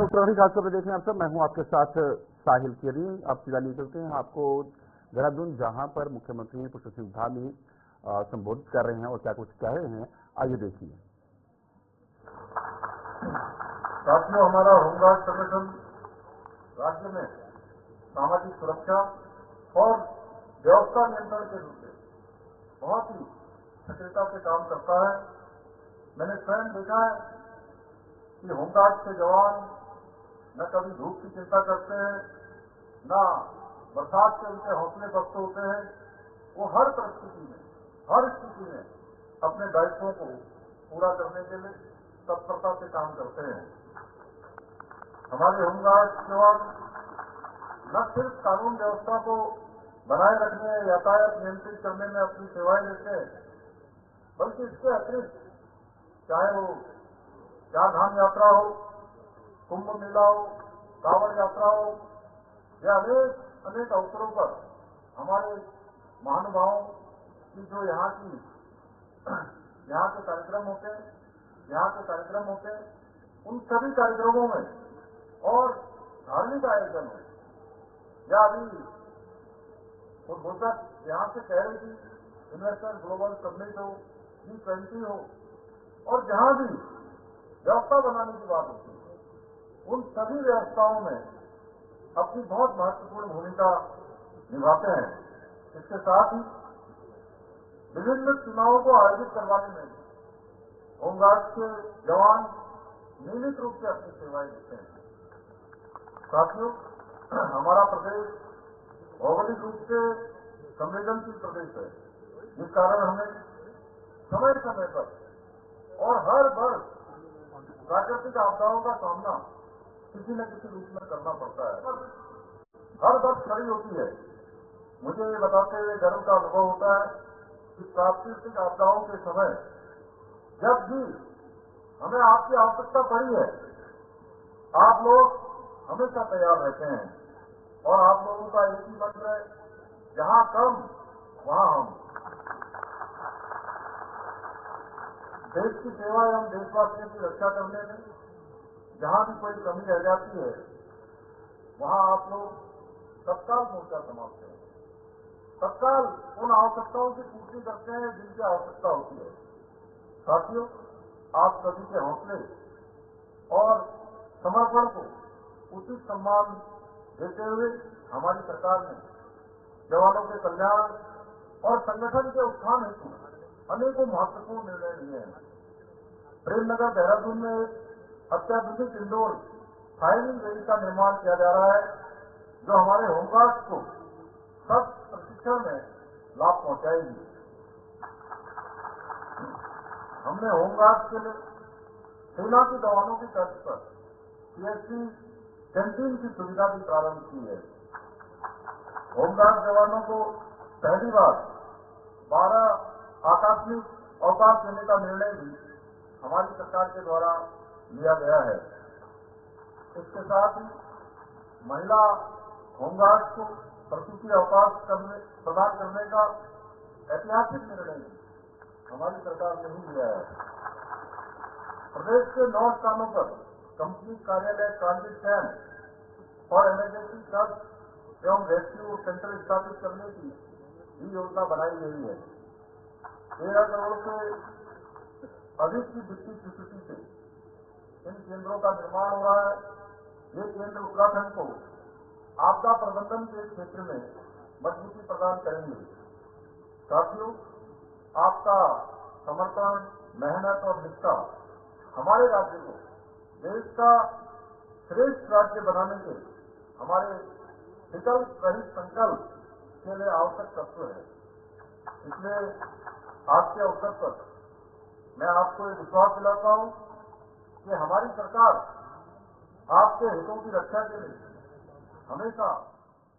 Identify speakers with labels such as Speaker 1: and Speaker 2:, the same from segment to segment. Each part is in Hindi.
Speaker 1: उत्तराखंड खास खबरें देख रहे हैं आप सब। मैं हूं आपके साथ साहिल केरी। आप सीधा नहीं चलते हैं आपको देहरादून, जहां पर मुख्यमंत्री पुष्कर सिंह धामी संबोधित कर रहे हैं और क्या कुछ कह रहे हैं, आइए देखिए।
Speaker 2: साथियों, हमारा होमगार्ड संगठन राज्य में सामाजिक सुरक्षा और व्यवस्था नियंत्रण के रूप में बहुत ही सक्रियता से काम करता है। मैंने स्वयं देखा है कि होमगार्ड के जवान न कभी धूप की चिंता करते हैं, न बरसात के उनके हौसले पस्त होते हैं। वो हर परिस्थिति में, हर स्थिति में अपने दायित्वों को पूरा करने के लिए तत्परता से काम करते हैं। हमारे होमगार्ड जवान न सिर्फ कानून व्यवस्था को बनाए रखने, यातायात नियंत्रित करने में अपनी सेवाएं देते हैं, बल्कि इसके अतिरिक्त चाहे वो चार धाम यात्रा हो, कुंभ मेला हो, कांवड़ यात्रा हो, या अनेक अवसरों पर हमारे महानुभावों की जो यहाँ के कार्यक्रम होते हैं, उन सभी कार्यक्रमों में और धार्मिक आयोजन में, या अभी उद्घोषक यहाँ से कह रही थी इन्वेस्टर ग्लोबल समिट हो, G20 हो, और जहाँ भी व्यवस्था बनाने की बात होती है, उन सभी व्यवस्थाओं में अपनी बहुत महत्वपूर्ण भूमिका निभाते हैं। इसके साथ ही विभिन्न चुनावों को आयोजित करवाने में होमगार्ड के जवान नियमित रूप से अपनी सेवाएं देते हैं। साथियों, हमारा प्रदेश भौगोलिक रूप से संवेदनशील प्रदेश है, जिस कारण हमें समय समय पर और हर वर्ष प्राकृतिक आपदाओं का सामना किसी न किसी रूप में करना पड़ता है। हर वर्ष खड़ी होती है। मुझे ये बताते हुए गर्व का अनुभव होता है कि प्राकृतिक आपदाओं के समय जब भी हमें आपकी आवश्यकता पड़ी है, आप लोग हमेशा तैयार रहते हैं। और आप लोगों का एक ही मंत्र है, जहां कम वहां हम। देश की सेवा एवं देशवासियों की रक्षा करने में जहां भी कोई कमी रह जाती है, वहां आप लोग तत्काल मोर्चा संभालते हैं, तत्काल उन आवश्यकताओं की पूर्ति करते हैं जिनकी आवश्यकता होती है। साथियों, आप सभी के हौसले और समर्पण को उचित सम्मान देते हुए हमारी सरकार ने जवानों के कल्याण और संगठन के उत्थान हेतु अनेकों महत्वपूर्ण निर्णय लिए हैं। प्रेमनगर देहरादून में एक अत्याधुनिक इंडोर फायरिंग रेंज का निर्माण किया जा रहा है, जो हमारे होमगार्ड को सब प्रशिक्षण में लाभ पहुंचाएगी। हमने होमगार्ड के लिए सेना के जवानों की तर्ज पर CSC कैंटीन की सुविधा भी प्रारंभ की है। होमगार्ड जवानों को पहली बार 12 आकस्मिक अवकाश देने का निर्णय भी हमारी सरकार के द्वारा लिया गया है। इसके साथ ही महिला होमगार्ड को प्रसूति अवकाश प्रदान करने का ऐतिहासिक निर्णय हमारी सरकार ने ही लिया है। प्रदेश के 9 स्थानों पर कंपनी कार्यालय, ट्रांजिट कैंप और इमरजेंसी सर्च एवं रेस्क्यू सेंटर स्थापित करने की भी योजना बनाई गई है। 13 करोड़ से अधिक की वित्तीय स्वीकृति से इन केंद्रों का निर्माण हो रहा है। ये केंद्र उत्तराखंड को आपदा प्रबंधन के क्षेत्र में मजबूती प्रदान करेंगे। साथियों, आपका समर्पण, मेहनत और निष्ठा हमारे राज्य को देश का श्रेष्ठ राज्य बनाने के हमारे विकल्प रहित संकल्प के लिए आवश्यक तत्व है। इसलिए आज के अवसर पर मैं आपको ये विश्वास दिलाता हूं कि हमारी सरकार आपके हितों की रक्षा के लिए हमेशा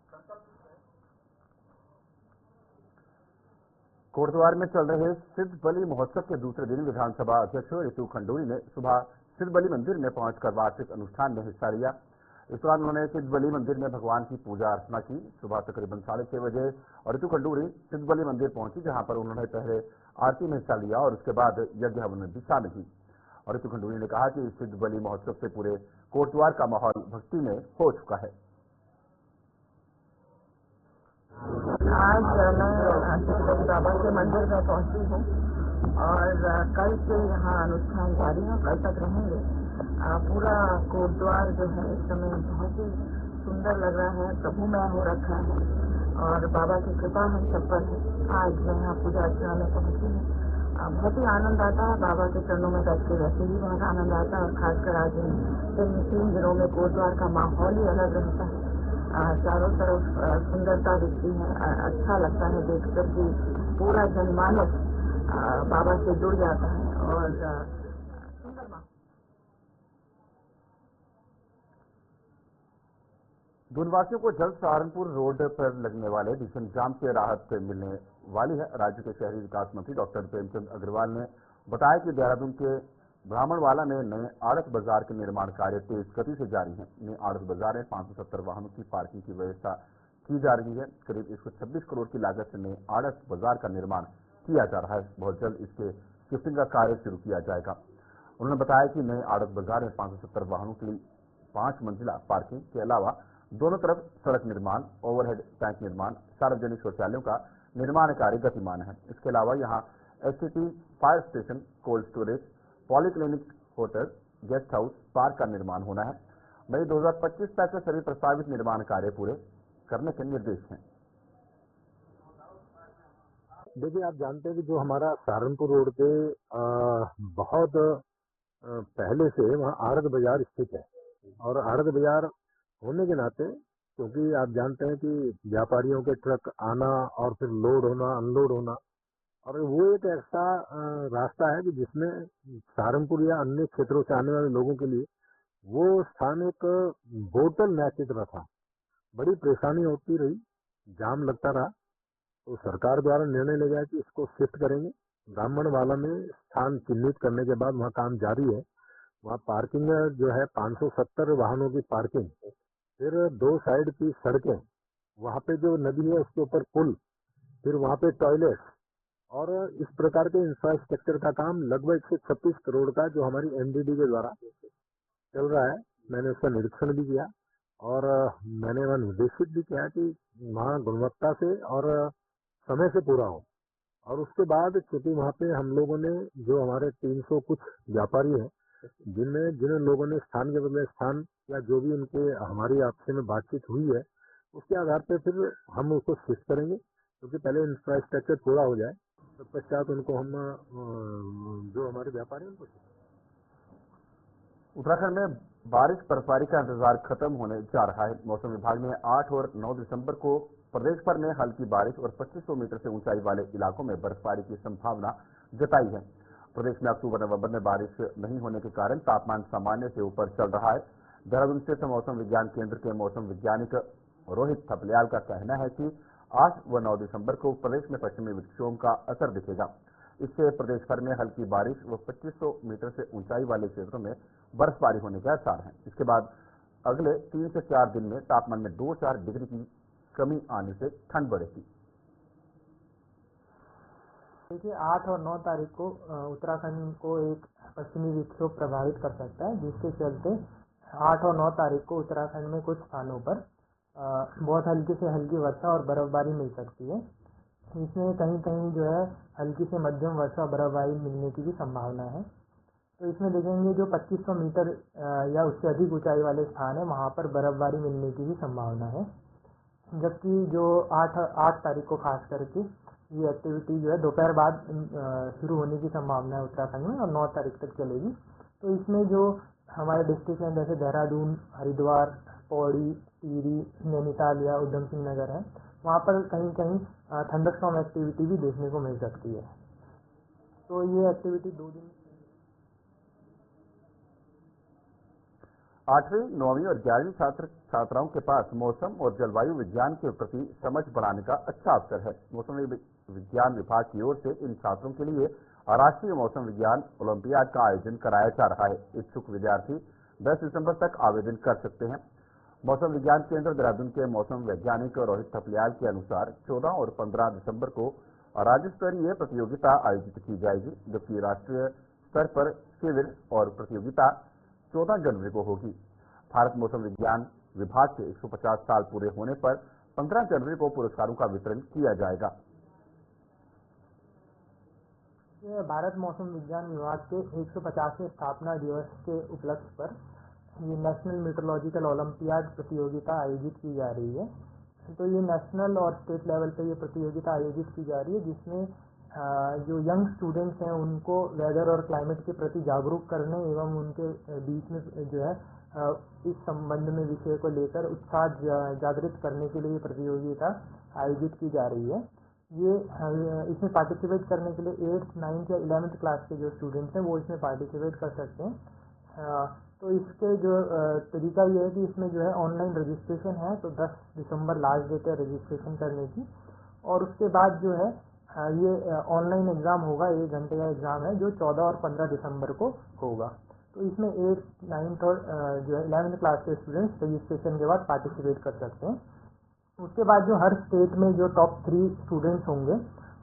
Speaker 2: संकल्पित है।
Speaker 1: कोटद्वार में चल रहे सिद्ध बलि महोत्सव के दूसरे दिन विधानसभा अध्यक्ष ऋतु खंडूरी ने सुबह सिद्ध बलि मंदिर में पहुंचकर वार्षिक अनुष्ठान में हिस्सा लिया। इस दौरान उन्होंने सिद्ध बलि मंदिर में भगवान की पूजा अर्चना की। सुबह तकरीबन 6:30 बजे और ऋतु खंडूरी सिद्ध बलि मंदिर पहुंची, जहां पर उन्होंने पहले आरती में हिस्सा लिया और उसके बाद यज्ञ हवन में भी शामिल हुई। और ऋतु खंडूरी ने कहा कि सिद्ध बलि महोत्सव से पूरे कोटद्वार का माहौल भक्ति में हो चुका है।
Speaker 3: आज मैं सिद्धबली बाबा के मंदिर में पहुंची हूँ और कल से यहाँ अनुष्ठान जारी है, कल तक रहेंगे। पूरा कोटद्वार जो है इस समय बहुत ही सुंदर लग रहा है, प्रभुमय हो रखा है और बाबा की कृपा हम सब पर है। आज मैं यहाँ पूजा अर्चना में पहुंची हूँ, बहुत ही आनंद आता है। बाबा के चरणों में बैठ के वैसे ही बहुत आनंद आता है और खासकर आज इन 3 दिनों में कोटद्वार का माहौल ही अलग रहता है। चारों तरफ सुंदरता दिखती है, अच्छा लगता है देखकर कि पूरा जनमानस बाबा से जुड़ जाता है और सुंदर माहौल।
Speaker 1: दूनवासियों को जल्द सहारनपुर रोड पर लगने वाले भीषण जाम से राहत मिलने वाली है। राज्य के शहरी विकास मंत्री डॉक्टर प्रेमचंद अग्रवाल ने बताया कि देहरादून के ब्राह्मणवाला में नए आड़त बाजार के निर्माण कार्य तेज गति से जारी है। नए आड़त बाजार में 570 वाहनों की पार्किंग की व्यवस्था की जा रही है। करीब 126 करोड़ की लागत से नए आड़त बाजार का निर्माण किया जा रहा है। बहुत जल्द इसके शिफ्टिंग का कार्य शुरू किया जाएगा। उन्होंने बताया कि नए आड़त बाजार में 570 वाहनों के लिए 5 मंजिला पार्किंग के अलावा दोनों तरफ सड़क निर्माण, ओवरहेड टैंक निर्माण, सार्वजनिक शौचालयों का निर्माण कार्य गतिमान है। इसके अलावा यहाँ STT, fire station, cold storage, polyclinic, hotel, guest house, park का निर्माण होना है। मई 2025 तक सभी प्रस्तावित निर्माण कार्य पूरे करने के निर्देश हैं।
Speaker 4: देखिए, आप जानते हैं कि जो हमारा सहारनपुर रोड पे बहुत पहले से वहाँ आड़त बाजार स्थित है और आड़त बाजार होने के नाते, क्योंकि आप जानते हैं कि व्यापारियों के ट्रक आना और फिर लोड होना, अनलोड होना, और वो एक ऐसा रास्ता है कि जिसमें सहारनपुर या अन्य क्षेत्रों से आने वाले लोगों के लिए वो स्थान एक बोतल मैच की तरह था। बड़ी परेशानी होती रही, जाम लगता रहा, तो सरकार द्वारा निर्णय लिया गया कि इसको शिफ्ट करेंगे। ब्राह्मणवाला में स्थान चिन्हित करने के बाद वहाँ काम जारी है। वहाँ पार्किंग जो है 570 वाहनों की पार्किंग, फिर 2 साइड की सड़कें, वहाँ पे जो नदी है उसके ऊपर पुल, फिर वहाँ पे टॉयलेट और इस प्रकार के इंफ्रास्ट्रक्चर का काम लगभग 136 करोड़ का जो हमारी एमडीडी के द्वारा चल रहा है। मैंने उसका निरीक्षण भी किया और मैंने वह निर्देशित भी किया कि वहाँ गुणवत्ता से और समय से पूरा हो। और उसके बाद चूंकि वहाँ पे हम लोगों ने जो हमारे 300 कुछ व्यापारी हैं, जिन लोगों ने स्थान के बदले स्थान या जो भी उनके हमारी आपसे में बातचीत हुई है, उसके आधार पर फिर हम उसको शिफ्ट करेंगे, क्योंकि पहले इंफ्रास्ट्रक्चर पूरा हो जाए, तत्पश्चात उनको हम जो हमारे व्यापारी उनको।
Speaker 1: उत्तराखंड में बारिश बर्फबारी का इंतजार खत्म होने जा रहा है। मौसम विभाग ने 8 और 9 दिसंबर को प्रदेश भर में हल्की बारिश और 2500 मीटर से ऊंचाई वाले इलाकों में बर्फबारी की संभावना जताई है। प्रदेश में अक्टूबर-नवंबर में बारिश नहीं होने के कारण तापमान सामान्य से ऊपर चल रहा है। देहरादून स्थित मौसम विज्ञान केंद्र के मौसम वैज्ञानिक रोहित थपलियाल का कहना है कि 8 व 9 दिसंबर को प्रदेश में पश्चिमी विक्षोभ का असर दिखेगा। इससे प्रदेश भर में हल्की बारिश व 2500 मीटर से ऊंचाई वाले क्षेत्रों में बर्फबारी होने के आसार हैं। इसके बाद अगले 3 से 4 दिन में तापमान में 2-4 डिग्री की कमी आने से ठंड बढ़ेगी।
Speaker 5: देखिए, 8 और 9 तारीख को उत्तराखंड को एक पश्चिमी विक्षोभ प्रभावित कर सकता है, जिसके चलते 8 और 9 तारीख को उत्तराखंड में कुछ स्थानों पर बहुत हल्की से हल्की वर्षा और बर्फबारी मिल सकती है। इसमें कहीं कहीं जो है हल्की से मध्यम वर्षा और बर्फबारी मिलने की भी संभावना है। तो इसमें देखेंगे जो 2500 मीटर या उससे अधिक ऊंचाई वाले स्थान है, वहाँ पर बर्फबारी मिलने की भी संभावना है। जबकि जो 8 तारीख को खास करके ये एक्टिविटी जो है दोपहर बाद शुरू होने की संभावना है उत्तराखंड में और 9 तारीख तक चलेगी। तो इसमें जो हमारे डिस्ट्रिक्ट हैं जैसे देहरादून, हरिद्वार, पौड़ी, टिहरी, नैनीताल या उधम सिंह नगर है, वहाँ पर कहीं कहीं थंडरस्टॉर्म एक्टिविटी भी देखने को मिल सकती है। तो ये एक्टिविटी 2 दिन
Speaker 1: 8वीं, 9वीं और 11वीं छात्राओं के पास मौसम और जलवायु विज्ञान के प्रति समझ बढ़ाने का अच्छा अवसर है। मौसम विज्ञान विभाग की ओर से इन छात्रों के लिए राष्ट्रीय मौसम विज्ञान ओलंपियाड का आयोजन कराया जा रहा है। इच्छुक विद्यार्थी 10 दिसंबर तक आवेदन कर सकते हैं। मौसम विज्ञान केंद्र देहरादून के मौसम वैज्ञानिक रोहित थपलियाल के अनुसार 14 और 15 दिसंबर को राज्य स्तरीय प्रतियोगिता आयोजित की जाएगी, जबकि राष्ट्रीय स्तर पर शिविर और प्रतियोगिता 14 जनवरी को होगी। भारत मौसम विज्ञान विभाग के 150 साल पूरे होने पर 15 जनवरी को पुरस्कारों का वितरण किया जाएगा।
Speaker 5: ये भारत मौसम विज्ञान विभाग के 150वें स्थापना दिवस के उपलक्ष्य पर ये नेशनल मीटरोलॉजिकल ओलंपियाड प्रतियोगिता आयोजित की जा रही है। तो ये नेशनल और स्टेट लेवल पे ये प्रतियोगिता आयोजित की जा रही है, जिसमें जो यंग स्टूडेंट्स हैं उनको वेदर और क्लाइमेट के प्रति जागरूक करने एवं उनके बीच में जो है इस संबंध में विषय को लेकर उत्साह जागृत करने के लिए प्रतियोगिता आयोजित की जा रही है। ये इसमें पार्टिसिपेट करने के लिए 8th, 9th या 11th क्लास के जो स्टूडेंट्स हैं वो इसमें पार्टिसिपेट कर सकते हैं। तो इसके जो तरीका ये है कि इसमें जो है ऑनलाइन रजिस्ट्रेशन है, तो 10 दिसंबर लास्ट डेट है रजिस्ट्रेशन करने की। और उसके बाद जो है ये ऑनलाइन एग्ज़ाम होगा, 1 घंटे का एग्ज़ाम है जो 14 और 15 दिसंबर को होगा। तो इसमें 8th, 9th और जो है 11th क्लास के स्टूडेंट्स रजिस्ट्रेशन के बाद पार्टिसिपेट कर सकते हैं। उसके बाद जो हर स्टेट में जो टॉप 3 स्टूडेंट्स होंगे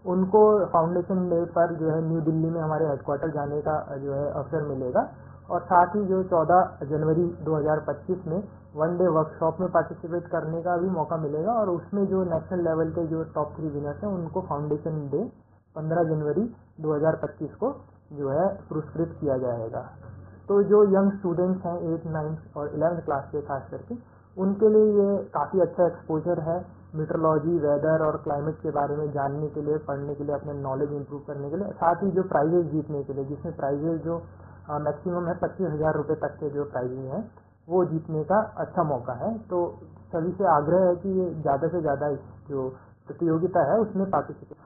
Speaker 5: उनको फाउंडेशन डे पर जो है न्यू दिल्ली में हमारे हेडक्वार्टर जाने का जो है अवसर मिलेगा। और साथ ही जो 14 जनवरी 2025 में 1 डे वर्कशॉप में पार्टिसिपेट करने का भी मौका मिलेगा। और उसमें जो नेशनल लेवल के जो टॉप 3 विनर्स हैं उनको फाउंडेशन डे 15 जनवरी 2025 को जो है पुरस्कृत किया जाएगा। तो जो यंग स्टूडेंट्स हैं 8th, 9th और 11th क्लास के खास करके, उनके लिए ये काफ़ी अच्छा एक्सपोजर है मीटरोलॉजी, वेदर और क्लाइमेट के बारे में जानने के लिए, पढ़ने के लिए, अपने नॉलेज इंप्रूव करने के लिए। साथ ही जो प्राइजेज जीतने के लिए, जिसमें प्राइजेज जो मैक्सिमम है 25,000 रुपये तक के जो प्राइजेज हैं वो जीतने का अच्छा मौका है। तो सभी से आग्रह है कि ये ज़्यादा से ज़्यादा इस जो प्रतियोगिता है उसमें पार्टिसिपेट।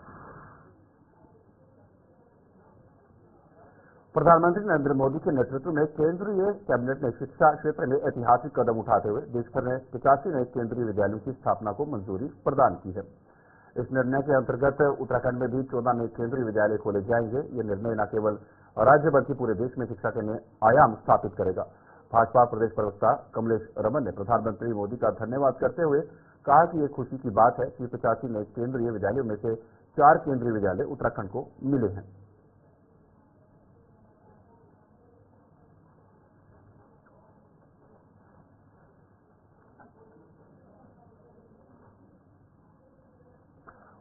Speaker 1: प्रधानमंत्री नरेंद्र मोदी के नेतृत्व में केंद्रीय कैबिनेट ने शिक्षा क्षेत्र में ऐतिहासिक कदम उठाते हुए देशभर में 85 नए केंद्रीय विद्यालयों की स्थापना को मंजूरी प्रदान की है। इस निर्णय के अंतर्गत उत्तराखंड में भी 14 नए केंद्रीय विद्यालय खोले जाएंगे। ये निर्णय न केवल राज्य बल्कि पूरे देश में शिक्षा के नए आयाम स्थापित करेगा। भाजपा प्रदेश प्रवक्ता कमलेश रमन ने प्रधानमंत्री मोदी का धन्यवाद करते हुए कहा कि ये खुशी की बात है कि 85 नए केंद्रीय विद्यालयों में से 4 केंद्रीय विद्यालय उत्तराखंड को मिले हैं।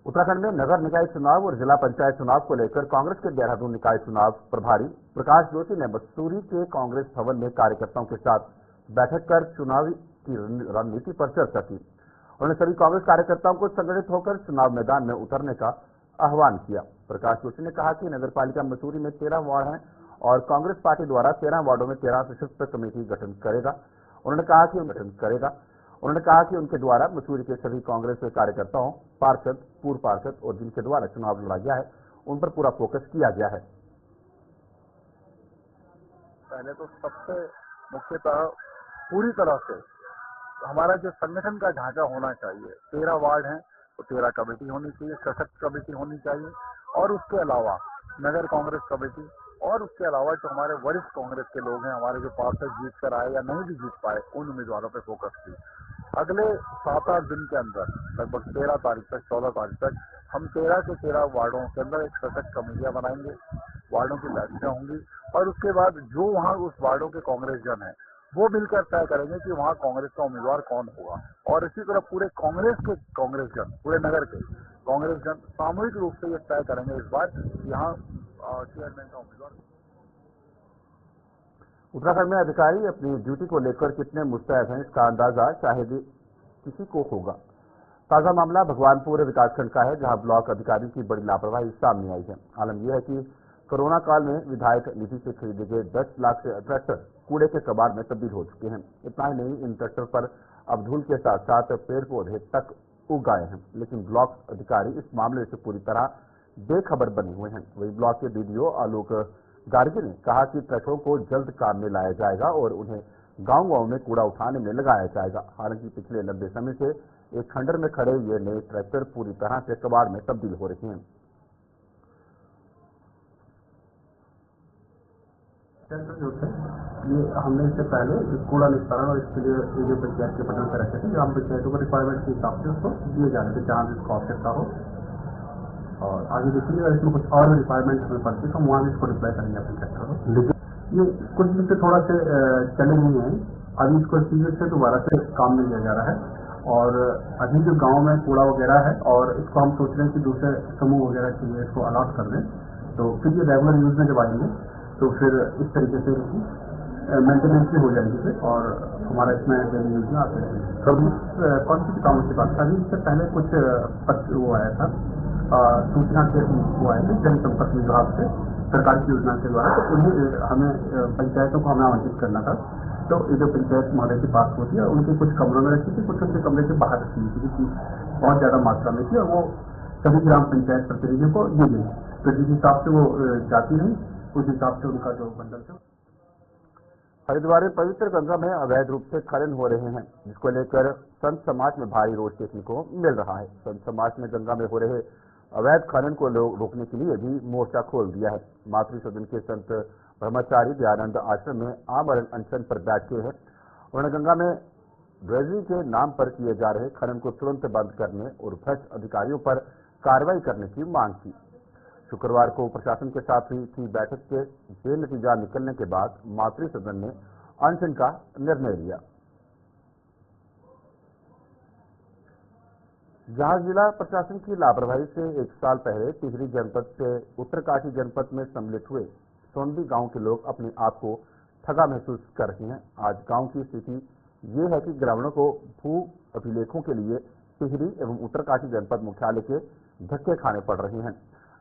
Speaker 1: उत्तराखंड में नगर निकाय चुनाव और जिला पंचायत चुनाव को लेकर कांग्रेस के देहरादून निकाय चुनाव प्रभारी प्रकाश जोशी ने मसूरी के कांग्रेस भवन में कार्यकर्ताओं के साथ बैठक कर चुनावी की रणनीति पर चर्चा की। उन्होंने सभी कांग्रेस कार्यकर्ताओं को संगठित होकर चुनाव मैदान में उतरने का आह्वान किया। प्रकाश जोशी ने कहा कि नगरपालिका मसूरी में 13 वार्ड हैं और कांग्रेस पार्टी द्वारा 13 वार्डों में 13 सशक्त कमेटी गठन करेगा। उन्होंने कहा कि उनके द्वारा मसूरी के सभी कांग्रेस के कार्यकर्ताओं, पार्षद, पूर्व पार्षद और जिनके द्वारा चुनाव लड़ा गया है उन पर पूरा फोकस किया गया है।
Speaker 2: पहले तो सबसे मुख्यतः पूरी तरह से हमारा जो संगठन का ढांचा होना चाहिए, 13 वार्ड हैं तो 13 कमेटी होनी चाहिए, सशक्त कमेटी होनी चाहिए। और उसके अलावा नगर कांग्रेस कमेटी और उसके अलावा जो हमारे वरिष्ठ कांग्रेस के लोग हैं, हमारे जो पार्षद जीत कर आए या नहीं भी जीत पाए, उन उम्मीदवारों पर फोकस की। अगले 7-8 दिन के अंदर लगभग 13 तारीख तक 14 तारीख तक हम 13 के 13 वार्डों के अंदर एक सशक्त कमेटियां बनाएंगे, वार्डों की बैठकें होंगी और उसके बाद जो वहाँ उस वार्डों के कांग्रेस जन है वो मिलकर तय करेंगे कि वहाँ कांग्रेस का उम्मीदवार कौन होगा। और इसी तरह पूरे कांग्रेस के कांग्रेस जन, पूरे नगर के कांग्रेस जन सामूहिक रूप से ये तय करेंगे इस बार यहाँ चेयरमैन का उम्मीदवार।
Speaker 1: उत्तराखंड में अधिकारी अपनी ड्यूटी को लेकर कितने मुस्तैद हैं इसका अंदाजा शायद किसी को होगा। ताजा मामला भगवानपुर विकासखंड का है, जहां ब्लॉक अधिकारियों की बड़ी लापरवाही सामने आई है। आलम यह है कि कोरोना काल में विधायक निधि से खरीदे गए 10 लाख से ट्रैक्टर कूड़े के कबाड़ में तब्दील हो चुके हैं। इतना ही नहीं, इन ट्रैक्टर पर अब धूल के साथ साथ पेड़ पौधे तक उग गए हैं, लेकिन ब्लॉक अधिकारी इस मामले से पूरी तरह बेखबर बने हुए हैं। वही ब्लॉक के बीडीओ आलोक गार्गी ने कहा कि ट्रैक्टरों को जल्द काम में लाया जाएगा और उन्हें गांव-गांव में कूड़ा उठाने में लगाया जाएगा। हालांकि पिछले लंबे समय से एक खंडर में खड़े ये नए ट्रैक्टर पूरी तरह से कबाड़ में तब्दील हो रहे हैं।
Speaker 6: ट्रैक्टर जो थे ये हमने इससे पहले कूड़ा निस्तारण और इसके लिए जो पंचायत के पटल पर रखे थे, ग्राम पंचायतों को रिक्वायरमेंट के हिसाब से उसको दिए जा रहे थे जहाँ जिसको आवश्यकता हो। और आगे देखिए इसमें कुछ और रिक्वायरमेंट हमें पड़ती है तो वहाँ भी इसको रिप्लाई करेंगे अपने ट्रैक्टर को। ये कुछ दिन से थोड़ा से चले नहीं है। अभी इसको सीधे से दोबारा से काम में लिया जा रहा है और अभी जो गांव में कूड़ा वगैरह है और इसको हम सोच रहे हैं कि दूसरे समूह वगैरह के लिए इसको अलॉट कर दें, तो फिर ये रेगुलर यूज में जब आएंगे तो फिर इस तरीके से इसकी मेंटेनेंस भी हो जाएगी फिर और हमारा इसमें डेली यूज में आते हैं। कौन सी कानून की बात? अभी इससे पहले कुछ पत्र वो आया था, सूचना के वो आए थे जनसंपर्क विभाग से सरकारी योजना के द्वारा, तो उन्हें हमें पंचायतों को हमें आवंटित करना था। तो ये जो पंचायत महोदय के पास होती है उनके कुछ कमरों में रखी थी, कुछ उनके कमरे के बाहर रखी थी क्योंकि बहुत ज़्यादा मात्रा में थी और वो सभी ग्राम पंचायत प्रतिनिधियों को दी गई। तो जिस हिसाब से वो जाती रही उस हिसाब से उनका जो बंडल था।
Speaker 1: हरिद्वार में पवित्र गंगा में अवैध रूप से खनन हो रहे हैं, जिसको लेकर संत समाज में भारी रोष देखने को मिल रहा है। संत समाज ने गंगा में हो रहे अवैध खनन को रोकने के लिए भी मोर्चा खोल दिया है। मातृ सदन के संत ब्रह्मचारी दयानंद आश्रम में आमरण अनशन पर बैठे हैं। उन्होंने गंगा में ड्रेजिंग के नाम पर किए जा रहे खनन को तुरंत बंद करने और भ्रष्ट अधिकारियों पर कार्रवाई करने की मांग की। शुक्रवार को प्रशासन के साथ हुई थी बैठक के बेनतीजा निकलने के बाद मातृ सदन ने अनशन का निर्णय लिया। जहां जिला प्रशासन की लापरवाही से 1 साल पहले टिहरी जनपद से उत्तरकाशी जनपद में सम्मिलित हुए सोंडी गांव के लोग अपने आप को ठगा महसूस कर रहे हैं। आज गांव की स्थिति ये है कि ग्रामीणों को भू अभिलेखों के लिए टिहरी एवं उत्तरकाशी जनपद मुख्यालय के धक्के खाने पड़ रहे हैं।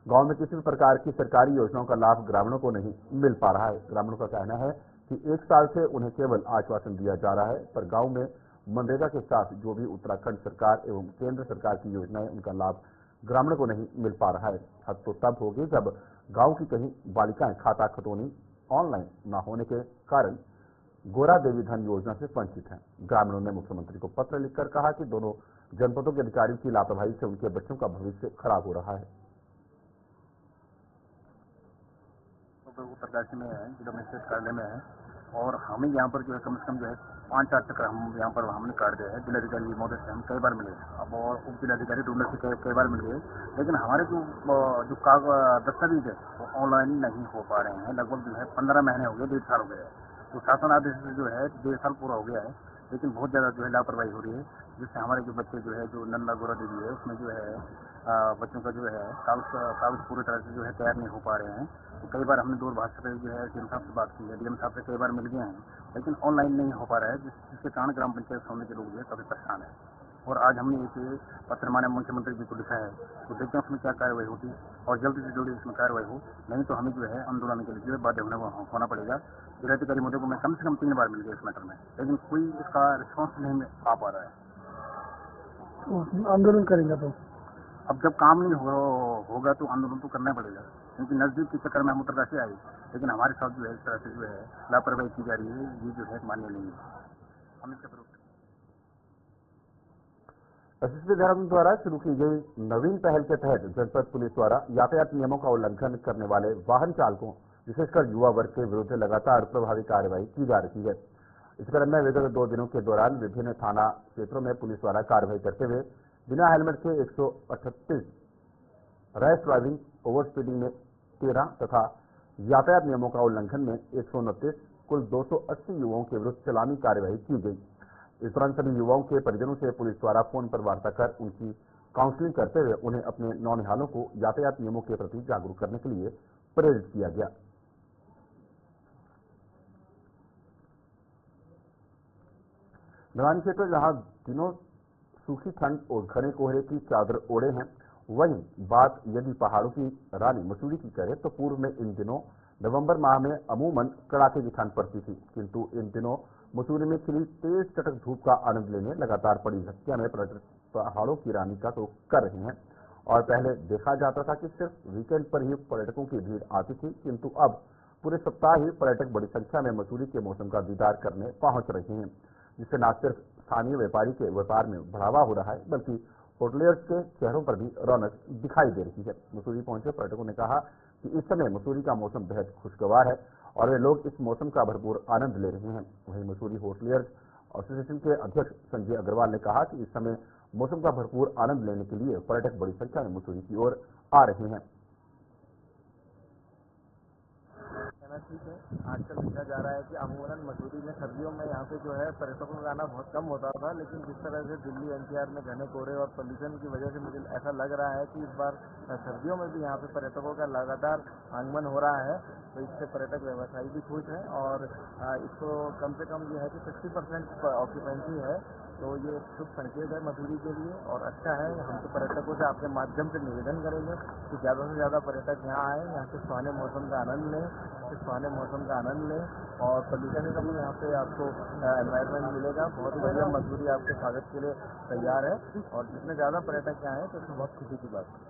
Speaker 1: गांव में किसी भी प्रकार की सरकारी योजनाओं का लाभ ग्रामीणों को नहीं मिल पा रहा है। ग्रामीणों का कहना है कि 1 साल से उन्हें केवल आश्वासन दिया जा रहा है, पर गांव में मनरेगा के साथ जो भी उत्तराखंड सरकार एवं केंद्र सरकार की योजनाएं उनका लाभ ग्रामीणों को नहीं मिल पा रहा है। हद तो तब होगी जब गांव की कहीं बालिकाएं खाता खतौनी ऑनलाइन न होने के कारण गोरा देवी धन योजना से वंचित हैं। ग्रामीणों ने मुख्यमंत्री को पत्र लिखकर कहा कि दोनों जनपदों के अधिकारियों की लापरवाही से उनके बच्चों का भविष्य खराब हो रहा है।
Speaker 7: उत्तरकाशी में है, जिला मजिस्ट्रेट कार्यालय में है और हमें यहाँ पर जो है कम से कम जो है 5-4 चक्कर हम यहाँ पर हमने काट दिया है। जिलाधिकारी महोदय से हम कई बार मिले अब और उप जिलाधिकारी रूरल से कई बार मिल गए, लेकिन हमारे जो दस्तावेज है वो ऑनलाइन नहीं हो पा रहे हैं। लगभग जो है 15 महीने हो गए, 1.5 साल हो गया है। तो शासन आदेश से जो है 1.5 साल पूरा हो गया है, लेकिन बहुत ज़्यादा जो है लापरवाही हो रही है, जिससे हमारे जो बच्चे जो है जो नंदा गोरा देवी है उसमें जो है बच्चों का जो है कागज पूरी तरह से जो है तैयार नहीं हो पा रहे हैं। तो कई बार हमने दूरभाष से जो है डीएम साहब से बात की है, डीएम साहब से कई बार मिल गए हैं, लेकिन ऑनलाइन नहीं हो पा रहा है, जिसके कारण ग्राम पंचायत होने के लोग जो है काफ़ी परेशान है। और आज हमने एक पत्र माननीय मुख्यमंत्री जी को लिखा है, तो देखते हैं उसमें क्या कार्रवाई होती है और जल्दी से जल्दी इसमें कार्रवाई हो, नहीं तो हमें जो है आंदोलन के लिए जो है बाध्य होना पड़ेगा। जिलाधिकारी महोदय को मैं कम से कम 3 बार मिल गया इस मैटर में, लेकिन कोई इसका रिस्पॉन्स नहीं आ पा रहा है।
Speaker 8: आंदोलन करेंगे तो
Speaker 7: अब जब काम नहीं होगा तो आंदोलन तो करना पड़ेगा, क्योंकि नजदीक के चक्कर में हम उत्तरकाशी आए, लेकिन हमारे साथ जो है इस तरह से जो है लापरवाही की जा रही है, ये जो है मान्य नहीं है। हम इसके विरुद्ध
Speaker 1: एसएसपी देहरादून द्वारा शुरू की गई नवीन पहल के तहत जनपद पुलिस द्वारा यातायात नियमों का उल्लंघन करने वाले वाहन चालकों विशेषकर युवा वर्ग के विरुद्ध लगातार प्रभावी कार्रवाई की जा रही है। इस क्रम में विगत 2 दिनों के दौरान विभिन्न थाना क्षेत्रों में पुलिस द्वारा कार्रवाई करते हुए बिना हेलमेट के 138, रैश ड्राइविंग ओवर स्पीडिंग में 13 तथा यातायात नियमों का उल्लंघन में 129 कुल 280 युवाओं के विरुद्ध चालानी कार्यवाही की गई। इस दौरान सभी युवाओं के परिजनों से पुलिस द्वारा फोन पर वार्ता कर उनकी काउंसलिंग करते हुए उन्हें अपने नौनिहालों को यातायात नियमों के प्रति जागरूक करने के लिए प्रेरित किया गया। मैदानी क्षेत्र जहां दिनों सूखी ठंड और घने कोहरे की चादर ओढ़े हैं, वहीं बात यदि पहाड़ों की रानी मसूरी की करें तो पूर्व में इन दिनों नवंबर माह में अमूमन कड़ाके की ठंड पड़ती थी, किंतु इन दिनों मसूरी में खिली तेज चटक धूप का आनंद लेने लगातार बड़ी संख्या में पर्यटक पहाड़ों की रानी का शौक कर रहे हैं। और पहले देखा जाता था कि सिर्फ वीकेंड पर ही पर्यटकों की भीड़ आती थी, किंतु अब पूरे सप्ताह ही पर्यटक बड़ी संख्या में मसूरी के मौसम का दीदार करने पहुंच रहे हैं, जिससे न सिर्फ स्थानीय व्यापारी के व्यापार में बढ़ावा हो रहा है, बल्कि होटलियर्स के चेहरों पर भी रौनक दिखाई दे रही है। मसूरी पहुंचे पर्यटकों ने कहा कि इस समय मसूरी का मौसम बेहद खुशगवार है और वे लोग इस मौसम का भरपूर आनंद ले रहे हैं। वहीं मसूरी होटलियर्स एसोसिएशन के अध्यक्ष संजय अग्रवाल ने कहा कि इस समय मौसम का भरपूर आनंद लेने के लिए पर्यटक बड़ी संख्या में मसूरी की ओर आ रहे हैं।
Speaker 8: ठीक है। आजकल देखा जा रहा है कि अमूमन मसूरी में सर्दियों में यहाँ पे जो है पर्यटकों का आना बहुत कम होता था, लेकिन जिस तरह से दिल्ली एनसीआर में घने कोहरे और पोल्यूशन की वजह से मुझे ऐसा लग रहा है कि इस बार सर्दियों में भी यहाँ पे पर्यटकों का लगातार आगमन हो रहा है। तो इससे पर्यटक व्यवसायी भी खुश हैं और इसको कम से कम ये है कि 60% ऑक्यूपेंसी है, तो ये एक शुभ संकेत है मसूरी के लिए और अच्छा है। हम तो पर्यटकों से आपके माध्यम से निवेदन करेंगे कि ज़्यादा से ज़्यादा पर्यटक यहाँ आएँ, यहाँ के सुहाने मौसम का आनंद लें, सुहाने मौसम का आनंद लें और पोल्यूशन का भी यहाँ पे आपको एनवायरनमेंट मिलेगा। बहुत ही बढ़िया मसूरी आपके स्वागत के लिए तैयार है और जितने ज़्यादा पर्यटक यहाँ आए तो इसमें बहुत खुशी की बात है।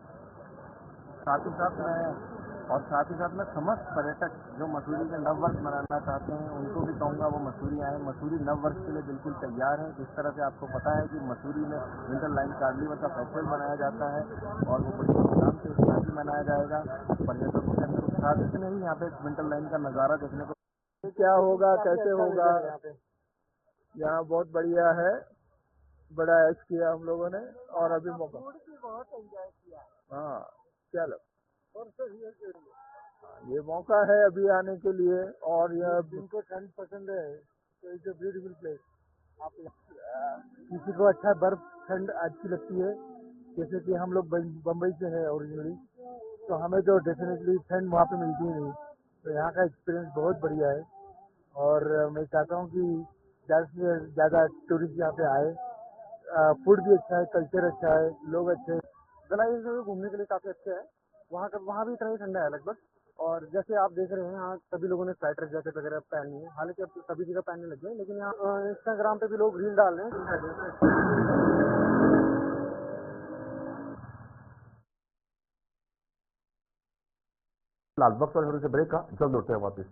Speaker 8: साथ ही साथ मैं समस्त पर्यटक जो मसूरी के नव वर्ष मनाना चाहते हैं उनको भी कहूँगा वो मसूरी आए। मसूरी नव वर्ष के लिए बिल्कुल तैयार है। जिस तरह से आपको पता है कि मसूरी में विंटर लाइन कार्निवल का फेस्टिवल मनाया जाता है और वो बड़ी धूमधाम से उत्साह भी मनाया जाएगा। पर्यटकों के अंदर उत्साह देखने ही यहाँ पे विंटर लाइन का नज़ारा देखने को
Speaker 9: क्या होगा, कैसे होगा। यहाँ बहुत बढ़िया है, बड़ा ऐश किया हम लोगों ने और अभी मौका बहुत एंजॉय किया। हाँ चलो, ये मौका है अभी आने के लिए और यह जिनको ठंड पसंद है तो इट्स अ ब्यूटीफुल प्लेस। आप किसी को अच्छा बर्फ ठंड अच्छी लगती है, जैसे कि हम लोग बम्बई से हैं ओरिजिनली, तो हमें तो डेफिनेटली ठंड वहाँ पे मिलती ही नहीं, तो यहाँ का एक्सपीरियंस बहुत बढ़िया है और मैं चाहता हूँ कि ज़्यादा से ज़्यादा टूरिस्ट यहाँ पे आए। फूड भी अच्छा है, कल्चर अच्छा है, लोग अच्छे हैं। गलाई घूमने के लिए काफ़ी अच्छा है। वहाँ भी इतना ही ठंडा है लगभग, और जैसे आप देख रहे हैं यहाँ सभी लोगों ने स्वेटर जैकेट वगैरह पहनी है। हालांकि अब सभी जगह पहनने लगे हैं, लेकिन यहाँ इंस्टाग्राम पे भी लोग रील डाल रहे हैं।
Speaker 1: लाल बख्श और ब्रेक का जल्द उठते हैं वापस।